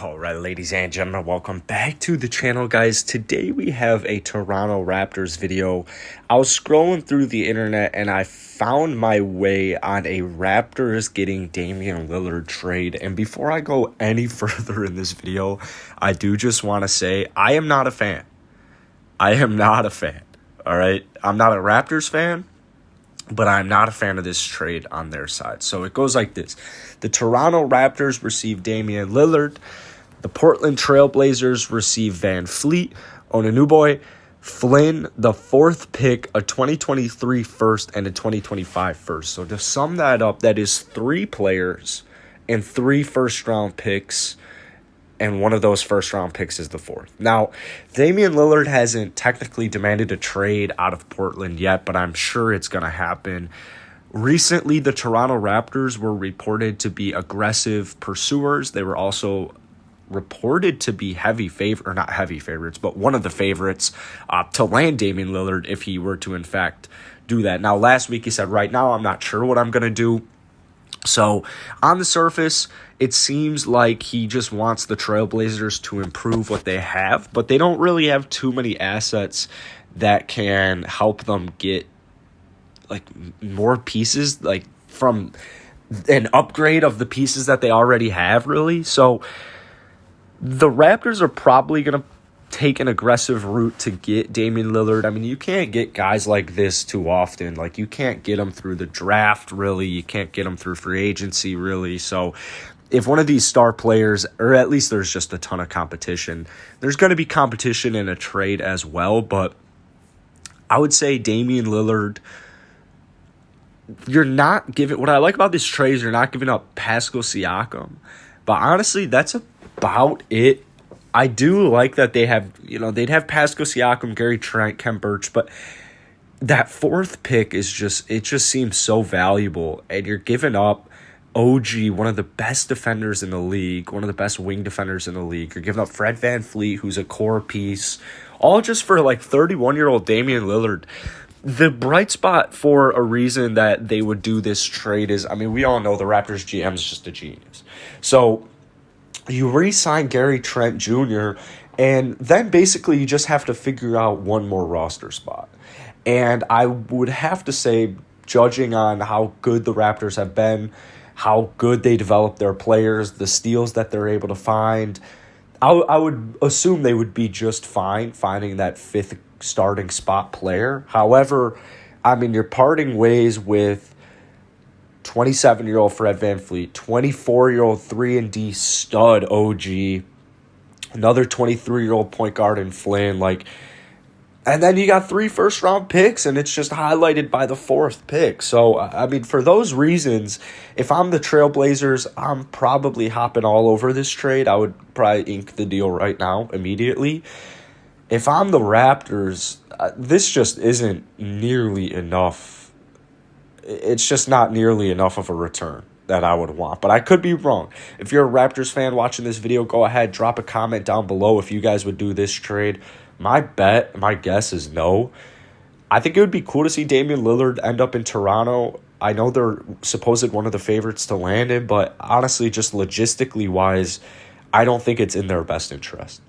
All right, ladies and gentlemen, welcome back to the channel, guys. Today we have a Toronto Raptors video. I was scrolling through the internet and I found my way on a Raptors getting Damian Lillard trade. And before I go any further in this video, I do just want to say I am not a fan. I am not a fan, all right? I'm not a Raptors fan, but I'm not a fan of this trade on their side. So it goes like this. The Toronto Raptors receive Damian Lillard. The Portland Trailblazers receive Van Fleet, Onanuboy, Flynn, the fourth pick, a 2023 first, and a 2025 first. So to sum that up, that is 3 players and 3 first-round picks, and one of those first-round picks is the 4th. Now, Damian Lillard hasn't technically demanded a trade out of Portland yet, but I'm sure it's going to happen. Recently, the Toronto Raptors were reported to be aggressive pursuers. They were also reported to be not heavy favorites, but one of the favorites to land Damian Lillard if he were to, in fact, do that. Now, last week he said, right now, I'm not sure what I'm going to do. So, on the surface, it seems like he just wants the Trailblazers to improve what they have, but they don't really have too many assets that can help them get more pieces, from an upgrade of the pieces that they already have, really. So the Raptors are probably going to take an aggressive route to get Damian Lillard. I mean, you can't get guys like this too often. You can't get them through the draft, really. You can't get them through free agency, really. So if one of these star players, or at least there's just a ton of competition, there's going to be competition in a trade as well. But I would say Damian Lillard, you're not giving, what I like about this trade is you're not giving up Pascal Siakam. But honestly, that's about it. I do like that they have, they'd have Pascal Siakam, Gary Trent, Khem Birch, but that 4th pick is it just seems so valuable. And you're giving up OG, one of the best defenders in the league, one of the best wing defenders in the league. You're giving up Fred VanVleet, who's a core piece, all just for 31-year-old Damian Lillard. The bright spot for a reason that they would do this trade is, we all know the Raptors GM is just a genius. So you re-sign Gary Trent Jr., and then basically you just have to figure out one more roster spot. And I would have to say, judging on how good the Raptors have been, how good they develop their players, the steals that they're able to find, I would assume they would be just fine finding that 5th starting spot player. However, you're parting ways with 27-year-old Fred VanVleet, 24-year-old 3-and-D stud OG, another 23-year-old point guard in Flynn, and then you got 3 first-round picks, and it's just highlighted by the 4th pick. So, for those reasons, if I'm the Trailblazers, I'm probably hopping all over this trade. I would probably ink the deal right now, immediately. If I'm the Raptors, this just isn't nearly enough. It's just not nearly enough of a return that I would want. But I could be wrong. If you're a Raptors fan watching this video, go ahead, drop a comment down below if you guys would do this trade. My guess is no. I think it would be cool to see Damian Lillard end up in Toronto. I know they're supposed one of the favorites to land him, but honestly, just logistically wise, I don't think it's in their best interest.